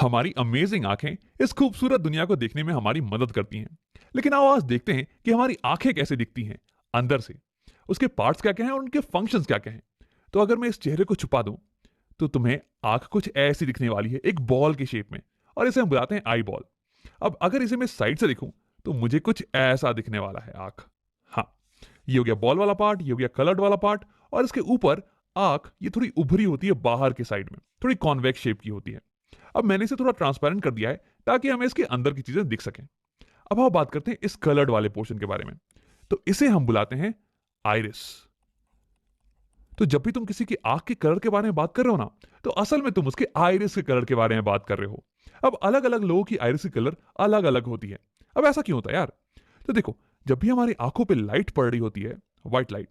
हमारी अमेजिंग आंखें इस खूबसूरत दुनिया को देखने में हमारी मदद करती हैं। लेकिन आओ आज देखते हैं कि हमारी आंखें कैसे दिखती हैं अंदर से। उसके पार्ट्स क्या क्या हैं और उनके फंक्शंस क्या क्या हैं। तो अगर मैं इस चेहरे को छुपा दूं तो तुम्हें आंख कुछ ऐसी दिखने वाली है, एक बॉल की शेप में, और इसे हम बुलाते हैं आई बॉल। अब अगर इसे मैं साइड से दिखूं तो मुझे कुछ ऐसा दिखने वाला है आंख। हाँ, ये हो गया बॉल वाला पार्ट, ये हो गया कलर्ड वाला पार्ट, और इसके ऊपर आंख ये थोड़ी उभरी होती है बाहर के साइड में, थोड़ी कॉन्वेक्स शेप की होती है। अब मैंने इसे थोड़ा ट्रांसपेरेंट कर दिया है ताकि हमें इसके अंदर की चीजें दिख सकें। अब हम बात करते हैं इस कलर्ड वाले पोर्शन के बारे में। तो इसे हम बुलाते हैं आइरिस। तो जब भी तुम किसी की आंख के कलर के बारे में बात कर रहे हो ना, तो असल में तुम उसके आइरिस के कलर के बारे में बात कर रहे हो। अब अलग अलग लोगों की आइरिस की कलर अलग अलग होती है। अब ऐसा क्यों होता है यार? तो देखो, जब भी हमारी आंखों पे लाइट पड़ रही होती है, व्हाइट लाइट,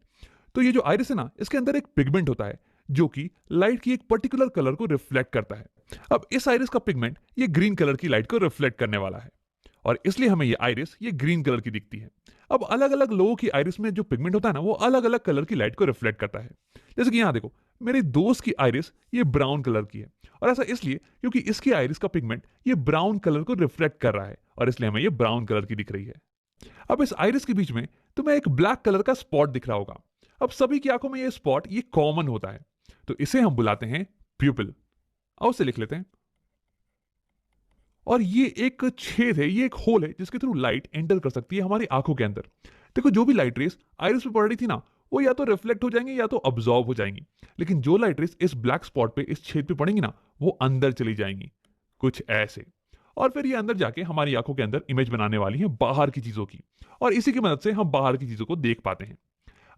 तो ये जो आइरिस है ना, इसके अंदर एक पिगमेंट होता है जो कि लाइट की एक पर्टिकुलर कलर को रिफ्लेक्ट करता है। अब इस आइरिस का पिगमेंट ये ग्रीन कलर की लाइट को रिफ्लेक्ट करने वाला है, और इसलिए हमें ये आइरिस ये ग्रीन कलर की दिखती है। अब अलग अलग लोगों की आइरिस में जो पिगमेंट होता है ना, वो अलग अलग कलर की लाइट को रिफ्लेक्ट करता है। जैसे कि यहाँ देखो, मेरे दोस्त की आइरिस ये ब्राउन कलर की है, और ऐसा इसलिए क्योंकि इसकी आइरिस का पिगमेंट ये ब्राउन कलर को रिफ्लेक्ट कर रहा है, और इसलिए हमें ये ब्राउन कलर की दिख रही है। अब इस आइरिस के बीच में तुम्हें एक ब्लैक कलर का स्पॉट दिख रहा होगा। अब सभी की आंखों में ये स्पॉट ये कॉमन होता है, तो इसे हम बुलाते हैं प्यूपिल। आओ उसे लिख लेते हैं। और ये एक छेद है, ये एक होल है जिसके थ्रू लाइट एंटर कर सकती है हमारी आंखों के अंदर। देखो, जो भी लाइट रेस आइरिस पे पड़ रही थी ना, वो या तो रिफ्लेक्ट हो जाएंगी या तो अब्जॉर्ब हो जाएंगी। लेकिन जो लाइट रेस इस ब्लैक स्पॉट पे, इस छेद पे पड़ेंगी ना, वो अंदर चली जाएंगी, कुछ ऐसे। और फिर ये अंदर जाके हमारी आंखों के अंदर इमेज बनाने वाली है बाहर की चीजों की, और इसी की मदद से हम बाहर की चीजों को देख पाते हैं।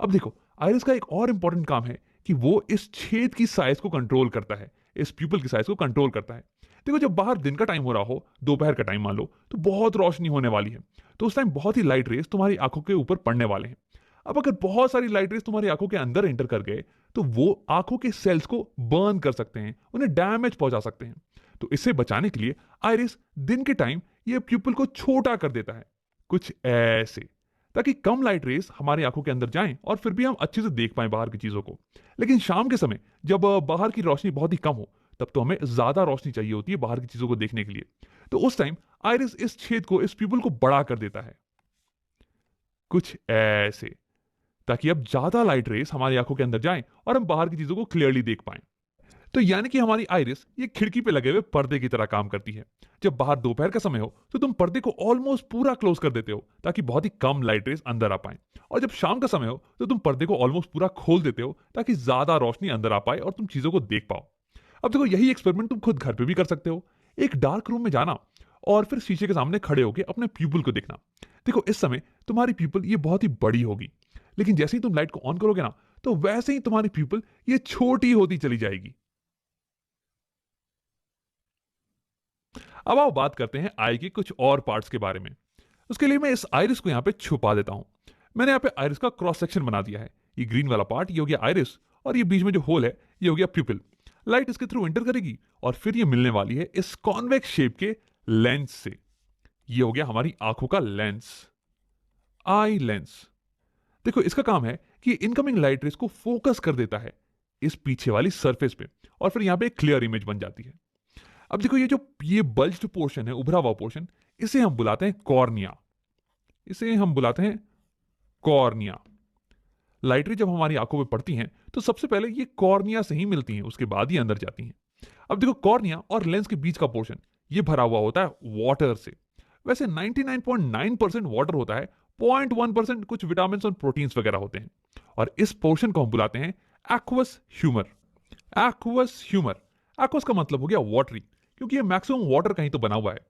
अब देखो, आइरिस का एक और इंपॉर्टेंट काम है कि वो इस छेद की साइज को कंट्रोल करता है, इस प्यूपल की साइज को कंट्रोल करता है। देखो, जब बाहर दिन का टाइम हो रहा हो, दोपहर का टाइम मान लो, तो बहुत रोशनी होने वाली है, तो उस टाइम बहुत ही लाइट रेस तुम्हारी आंखों के ऊपर पड़ने वाले हैं। अब अगर बहुत सारी लाइट रेस तुम्हारी आंखों के अंदर एंटर कर गए, तो वो आंखों के सेल्स को बर्न कर सकते हैं, उन्हें डैमेज पहुंचा सकते हैं। तो इससे बचाने के लिए आइरिस दिन के टाइम ये प्यूपल को छोटा कर देता है, कुछ ऐसे, ताकि कम लाइट रेस हमारी आंखों के अंदर जाएं और फिर भी हम अच्छे से देख पाएं बाहर की चीजों को। लेकिन शाम के समय जब बाहर की रोशनी बहुत ही कम हो, तब तो हमें ज्यादा रोशनी चाहिए होती है बाहर की चीजों को देखने के लिए। तो उस टाइम आइरिस इस छेद को, इस प्यूपल को बड़ा कर देता है, कुछ ऐसे, ताकि अब ज्यादा लाइट रेस हमारी आंखों के अंदर जाएं और हम बाहर की चीजों को क्लियरली देख पाएं। तो यानी कि हमारी आइरिस ये खिड़की पे लगे हुए पर्दे की तरह काम करती है। जब बाहर दोपहर का समय हो तो तुम पर्दे को ऑलमोस्ट पूरा क्लोज कर देते हो ताकि बहुत ही कम लाइट रेस अंदर आ पाए, और जब शाम का समय हो तो तुम पर्दे को ऑलमोस्ट पूरा खोल देते हो ताकि ज्यादा रोशनी अंदर आ पाए और तुम चीजों को देख पाओ। अब देखो, यही एक्सपेरिमेंट तुम खुद घर पे भी कर सकते हो। एक डार्क रूम में जाना और फिर शीशे के सामने खड़े होकर अपने पीपल को देखना। देखो, इस समय तुम्हारी पीपल ये बहुत ही बड़ी होगी, लेकिन जैसे ही तुम लाइट को ऑन करोगे ना, तो वैसे ही तुम्हारी पीपल ये छोटी होती चली जाएगी। अब आओ बात करते हैं आई के कुछ और पार्ट्स के बारे में। उसके लिए मैं इस आइरिस को यहाँ पे छुपा देता हूँ। मैंने यहाँ पे आइरिस का क्रॉस सेक्शन बना दिया है। ये ग्रीन वाला पार्ट ये हो गया आइरिस, और ये बीच में जो होल है ये हो गया प्यूपिल। लाइट इसके थ्रू एंटर करेगी और फिर ये मिलने वाली है इस कॉन्वेक्स शेप के लेंस से। ये हो गया हमारी आंखों का लेंस, आई लेंस। देखो, इसका काम है कि इनकमिंग लाइट रेस को फोकस कर देता है इस पीछे वाली सरफेस पे, और फिर यहाँ पे एक क्लियर इमेज बन जाती है। अब देखो, ये बल्ज्ड पोर्शन है, उभरा हुआ पोर्शन, इसे हम बुलाते हैं कॉर्निया। इसे हम बुलाते हैं कॉर्निया। लाइट रे जब हमारी आंखों पे पड़ती हैं तो सबसे पहले ये कॉर्निया से ही मिलती हैं, उसके बाद ही अंदर जाती हैं। अब देखो, कॉर्निया और लेंस के बीच का पोर्शन ये भरा हुआ होता है वाटर से। वैसे 99.9% वाटर होता है, 0.1% कुछ विटामिन और प्रोटीन्स वगैरह होते हैं, और इस पोर्शन को हम बुलाते हैं aqueous humour. Aqueous humour, aqueous का मतलब हो गया वाटरी, क्योंकि ये मैक्सिमम वाटर का ही तो बना हुआ है।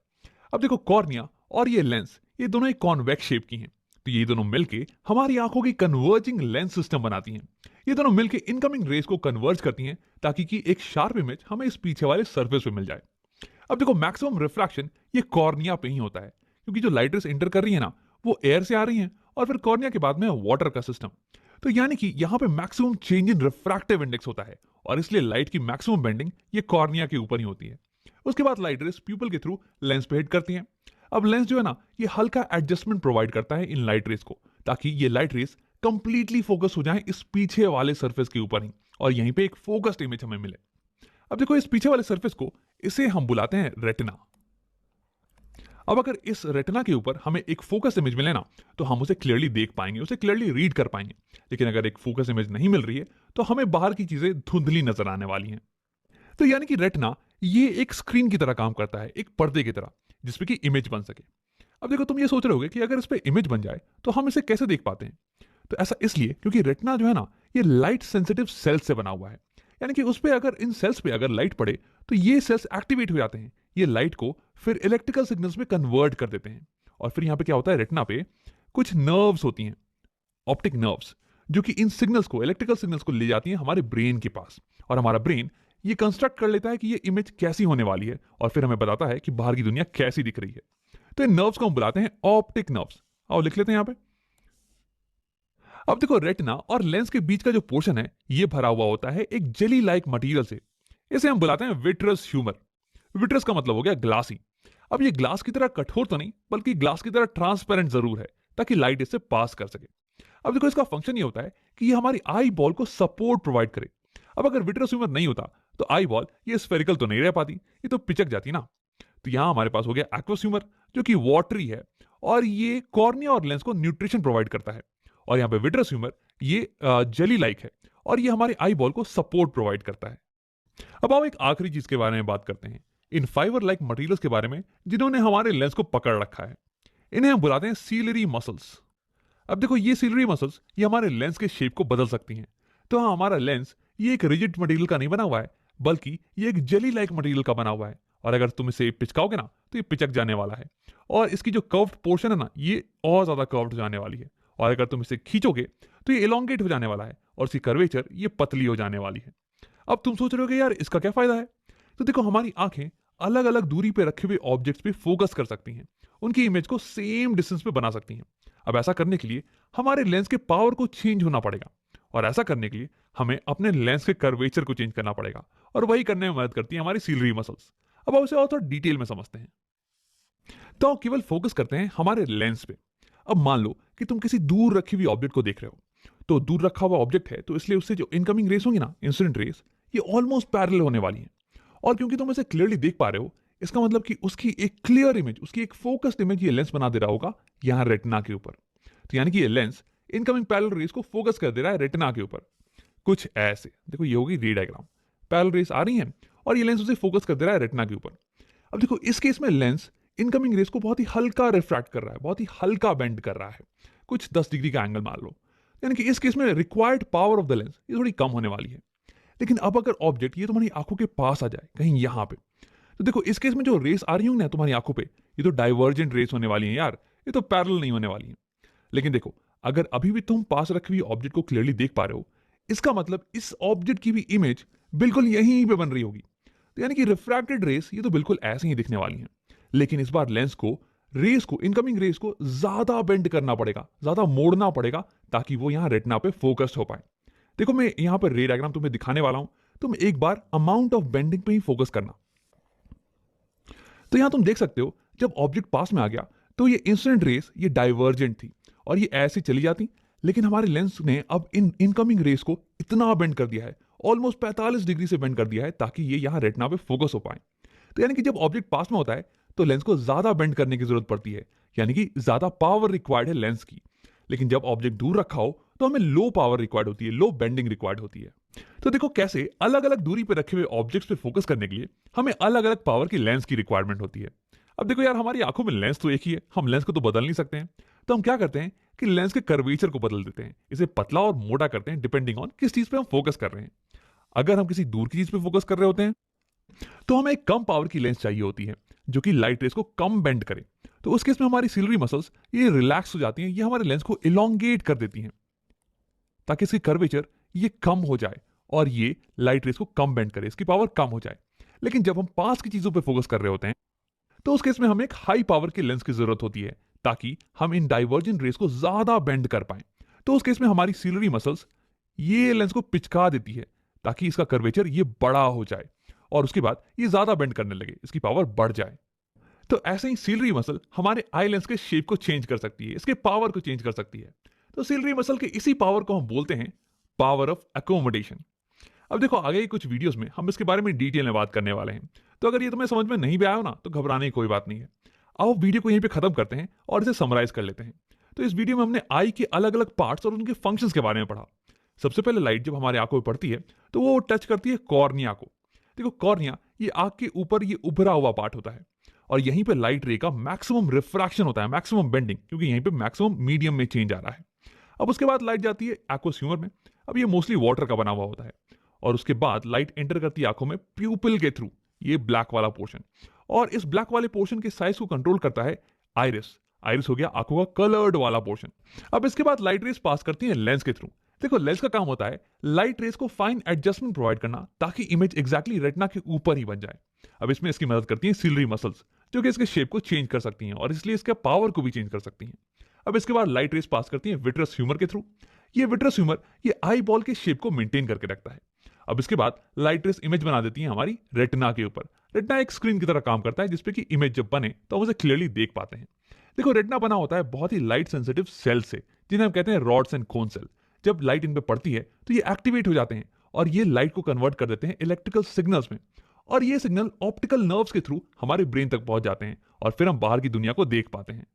अब देखो, कॉर्निया और ये लेंस ये दोनों एक कॉन्वेक्स शेप की हैं, तो ये दोनों मिलके हमारी आंखों की कन्वर्जिंग लेंस सिस्टम बनाती हैं। ये दोनों मिलके इनकमिंग रेस को कन्वर्ज करती हैं ताकि कि एक शार्प इमेज हमें इस पीछे वाले सरफेस पे मिल जाए। अब देखो, मैक्सिमम रिफ्रैक्शन ये कॉर्निया पे ही होता है, क्योंकि जो लाइट रेस एंटर कर रही है ना, वो एयर से आ रही हैं, और फिर कॉर्निया के बाद में वाटर का सिस्टम। तो यानी कि यहाँ पे maximum change in refractive index होता है, और इसलिए लाइट की मैक्सिमम बेंडिंग ये कॉर्निया के ऊपर ही होती है। उसके बाद लाइट रेस प्यूपल के थ्रू लेंस पे हिट करती हैं। अब लेंस जो है ना, ये हल्का एडजस्टमेंट प्रोवाइड करता है इन लाइट रेस को, ताकि ये लाइट रेस कंप्लीटली फोकस हो जाए इस पीछे वाले सरफेस के ऊपर ही, और यहीं पे एक फोकस्ड इमेज हमें मिले। अब देखो इस पीछे वाले सरफेस को, इसे हम बुलाते हैं रेटिना। अब अगर इस रेटिना के ऊपर हमें एक फोकस इमेज मिले ना, तो हम उसे क्लियरली देख पाएंगे, उसे क्लियरली रीड कर पाएंगे। लेकिन अगर एक फोकस इमेज नहीं मिल रही है, तो हमें बाहर की चीजें धुंधली नजर आने वाली हैं। तो यानी कि रेटिना ये एक स्क्रीन की तरह काम करता है, एक पर्दे की तरह, जिसपे कि इमेज बन सके। अब देखो तुम ये सोच रहे होगे कि अगर इस पे इमेज बन जाए तो हम इसे कैसे देख पाते हैं। तो ऐसा इसलिए क्योंकि रेटिना जो है ना, ये लाइट सेंसिटिव सेल्स से बना हुआ है। यानी कि उस पे अगर इन सेल्स पे अगर लाइट पड़े तो ये सेल्स एक्टिवेट हो जाते हैं, ये लाइट को फिर इलेक्ट्रिकल सिग्नल्स में कन्वर्ट कर देते हैं। और फिर यहाँ पे क्या होता है, रेटिना पे कुछ नर्व्स होती हैं, ऑप्टिक नर्व्स, जो कि इन सिग्नल्स को, इलेक्ट्रिकल सिग्नल्स को ले जाती हैं हमारे ब्रेन के पास। और हमारा ब्रेन ये कंस्ट्रक्ट कर लेता है कि ये इमेज कैसी होने वाली है, और फिर हमें बताता है कि बाहर की दुनिया कैसी दिख रही है। तो इन नर्व्स को हम बुलाते हैं ऑप्टिक नर्व्स। आओ लिख लेते हैं यहाँ पे। अब देखो रेटिना और लेंस के बीच का जो पोर्शन है, ये भरा हुआ होता है एक जेली लाइक मटेरियल से। इसे हम बुलाते हैं विट्रस ह्यूमर। विट्रस का मतलब हो गया ग्लासी। अब ये ग्लास की तरह कठोर तो नहीं, बल्कि ग्लास की तरह ट्रांसपेरेंट जरूर है, ताकि लाइट इससे पास कर सके। अब देखो इसका फंक्शन ये होता है कि ये हमारी आई बॉल को सपोर्ट प्रोवाइड करे। अब अगर विट्रस ह्यूमर नहीं होता तो आई बॉल ये स्फेरिकल तो नहीं रह पाती, ये तो पिचक जाती ना। तो यहां हमारे पास हो गया एक्वस ह्यूमर, जो कि वाटरी है, और ये कॉर्निया और लेंस को न्यूट्रिशन प्रोवाइड करता है। और यहाँ पे विट्रस ह्यूमर ये जेली लाइक है, और ये हमारे आई बॉल को सपोर्ट प्रोवाइड करता है। अब आओ एक आखिरी चीज के बारे में बात करते हैं, इन फाइबर लाइक मटेरियल्स के बारे में जिन्होंने हमारे लेंस को पकड़ रखा है। इन्हें हम बुलाते हैं सीलरी मसल्स। अब देखो ये सीलरी मसल्स ये हमारे लेंस के शेप को बदल सकती हैं। तो हाँ, हमारा लेंस ये एक रिजिड मटेरियल का नहीं बना हुआ है, बल्कि ये एक जेली लाइक मटेरियल का बना हुआ है। और अगर तुम इसे पिचकाओगे ना, तो ये पिचक जाने वाला है, और इसकी जो कर्व्ड पोर्शन है ना, ये और ज्यादा कर्व्ड हो जाने वाली है। और अगर तुम इसे खींचोगे तो ये एलोंगेट हो जाने वाला है, और इसकी कर्वेचर ये पतली हो जाने वाली है। अब तुम सोच रहे हो कि यार इसका क्या फायदा है। तो देखो हमारी आंखें अलग अलग दूरी पे रखे हुए ऑब्जेक्ट्स पे फोकस कर सकती हैं, उनकी इमेज को सेम डिस्टेंस पे बना सकती हैं। अब ऐसा करने के लिए हमारे लेंस के पावर को चेंज होना पड़ेगा, और ऐसा करने के लिए हमें अपने लेंस के कर्वेचर को चेंज करना पड़ेगा, और वही करने में मदद करती है हमारी सीलरी मसल्स। अब उसे और थोड़ा डिटेल में समझते हैं। तो आप केवल फोकस करते हैं हमारे लेंस पे। अब मान लो कि तुम किसी दूर रखी हुई ऑब्जेक्ट को देख रहे हो। तो दूर रखा हुआ ऑब्जेक्ट है, तो इसलिए उससे जो इनकमिंग रेस होंगी ना, इंसिडेंट रेस, ये ऑलमोस्ट पैरेलल होने वाली हैं। और क्योंकि तुम इसे क्लियरली देख पा रहे हो, इसका मतलब कि उसकी एक क्लियर इमेज, उसकी एक फोकस्ड इमेज ये लेंस बना दे रहा होगा यहां रेटिना के ऊपर। तो यानी कि ये लेंस इनकमिंग पैरेलल रेस को फोकस कर दे रहा है रेटिना के ऊपर, कुछ ऐसे। देखो ये होगी रे डायग्राम, पैरेलल रेस आ रही हैं, और ये लेंस उसे फोकस कर दे रहा है रेटिना के ऊपर। अब देखो इस केस में लेंस इनकमिंग रेस को बहुत ही हल्का रिफ्रैक्ट कर रहा है, बहुत ही हल्का बेंड कर रहा है, कुछ 10 डिग्री का एंगल मान लो। यानी कि इस केस में required power of the lens ये थोड़ी कम होने वाली है। लेकिन अब अगर ऑब्जेक्ट ये तुम्हारी आंखों के पास आ जाए, कहीं यहां पे, तो देखो इस केस में जो रेस आ रही होंगी ना तुम्हारी आंखों पे, ये तो डाइवर्जेंट रेस होने वाली है यार, ये तो पैरेलल नहीं होने वाली है। लेकिन देखो अगर अभी भी तुम पास रखे हुए ऑब्जेक्ट को क्लियरली देख पा रहे हो, इसका मतलब इस ऑब्जेक्ट की भी इमेज बिल्कुल यहीं पे बन रही होगी। तो यानी कि रिफ्रैक्टेड रेस ये तो बिल्कुल ऐसे ही दिखने वाली हैं। लेकिन इस बार लेंस को, रेस को, इनकमिंग रेस को ज्यादा बेंड करना पड़ेगा, ज्यादा मोड़ना पड़ेगा, ताकि वो यहां रेटिना पे फोकस्ड हो पाए। देखो मैं यहां पर रे डायग्राम तुम्हें दिखाने वाला हूं, तुम एक बार अमाउंट ऑफ बेंडिंग पे ही फोकस करना। तो यहां तुम देख सकते हो जब ऑब्जेक्ट पास में आ गया तो ये इंसिडेंट रेस ये डाइवर्जेंट थी, और ये ऐसे चली जाती। लेकिन हमारे लेंस ने अब इन इनकमिंग रेस को इतना बेंड कर दिया है, ऑलमोस्ट 45 डिग्री से बेंड कर दिया है, ताकि ये यहां रेटिना पे फोकस हो पाए। तो यानी कि जब ऑब्जेक्ट पास में होता है तो लेंस को ज्यादा बेंड करने की जरूरत पड़ती है, यानी कि ज्यादा पावर रिक्वायर्ड है लेंस की। लेकिन जब ऑब्जेक्ट दूर रखा हो तो हमें लो पावर रिक्वायर्ड होती है, लो बेंडिंग रिक्वायर्ड होती है। तो देखो कैसे अलग अलग दूरी पर रखे हुए ऑब्जेक्ट्स पे फोकस करने के लिए हमें अलग अलग पावर की लेंस की रिक्वायरमेंट होती है। अब देखो यार हमारी आंखों में लेंस तो एक ही है, हम लेंस को तो बदल नहीं सकते हैं। तो हम क्या करते हैं कि लेंस के कर्वेचर को बदल देते हैं, इसे पतला और मोटा करते हैं डिपेंडिंग ऑन किस चीज पे हम फोकस कर रहे हैं। अगर हम किसी दूर की चीज पे फोकस कर रहे होते हैं तो हमें एक कम पावर की लेंस चाहिए होती है, जो कि लाइट रेस को कम बेंड करे। तो उस केस में हमारी सिलरी मसल्स ये रिलैक्स हो जाती हैं, ये हमारे लेंस को इलोंगेट कर देती हैं, ताकि इसकी कर्वेचर ये कम हो जाए और ये लाइट रेस को कम बेंड करे, इसकी पावर कम हो जाए। लेकिन जब हम पास की चीजों पे फोकस कर रहे होते हैं तो उस केस में हमें एक हाई पावर की लेंस की जरूरत होती है, ताकि हम इन डाइवर्जेंट रेस को ज्यादा बेंड कर पाए। तो उस केस में हमारी सिलरी मसल्स ये लेंस को पिचका देती है, ताकि इसका कर्वेचर ये बड़ा हो जाए, और उसके बाद ये ज्यादा बेंड करने लगे, इसकी पावर बढ़ जाए। तो ऐसे ही सीलरी मसल हमारे आई लेंस के शेप को चेंज कर सकती है, इसके पावर को चेंज कर सकती है। तो सीलरी मसल के इसी पावर को हम बोलते हैं पावर ऑफ एकोमोडेशन। अब देखो आगे की कुछ वीडियोस में हम इसके बारे में डिटेल में बात करने वाले हैं, तो अगर ये तुम्हें समझ में नहीं भी आया हो ना तो घबराने की कोई बात नहीं है। आओ वीडियो को यहीं पे खत्म करते हैं और इसे समराइज कर लेते हैं। तो इस वीडियो में हमने आई के अलग अलग पार्ट्स और उनके फंक्शंस के बारे में पढ़ा। सबसे पहले लाइट जब हमारे आंखों में पड़ती है तो वो टच करती है कॉर्निया को। देखो कॉर्निया ये आंख के ऊपर ये उभरा हुआ पार्ट होता है और यहीं पे लाइट रे का मैक्सिमम रिफ्रैक्शन होता है, मैक्सिमम बेंडिंग, क्योंकि यहीं पे मैक्सिमम मीडियम में चेंज आ रहा है। अब उसके बाद लाइट जाती है एक्वस ह्यूमर में। अब ये मोस्टली वाटर का बना हुआ होता है और उसके बाद लाइट एंटर करती है आंखों में प्यूपिल के थ्रू, ये ब्लैक वाला पोर्शन। और इस ब्लैक वाले पोर्शन के साइज को कंट्रोल करता है आइरिस। आइरिस हो गया आंखों का कलर्ड वाला पोर्शन। अब इसके बाद लाइट रेस पास करती है लेंस के थ्रू। देखो लेंस का काम होता है लाइट रेस को फाइन एडजस्टमेंट प्रोवाइड करना ताकि इमेज एग्जैक्टली रेटिना के ऊपर ही बन जाए। अब इसमें इसकी मदद करती हैं सिलरी मसल्स जो कि इसके शेप को चेंज कर सकती हैं और इसलिए इसके पावर को भी चेंज कर सकती हैं। अब इसके बाद लाइट रेस पास करती है विट्रस ह्यूमर के थ्रू। ये विट्रस ह्यूमर ये आई बॉल के शेप को मेंटेन करके रखता है। अब इसके बाद लाइट रेस इमेज बना देती है हमारी रेटिना के ऊपर। रेटिना एक स्क्रीन की तरह काम करता है जिसपे कि इमेज जब बने तो हम उसे क्लियरली देख पाते हैं। देखो रेटिना बना होता है बहुत ही लाइट सेंसिटिव सेल से जिन्हें हम कहते हैं रॉड्स एंड कोन सेल। जब लाइट इन पे पड़ती है तो ये एक्टिवेट हो जाते हैं और ये लाइट को कन्वर्ट कर देते हैं इलेक्ट्रिकल सिग्नल्स में। और ये सिग्नल ऑप्टिकल नर्व्स के थ्रू हमारे ब्रेन तक पहुंच जाते हैं और फिर हम बाहर की दुनिया को देख पाते हैं।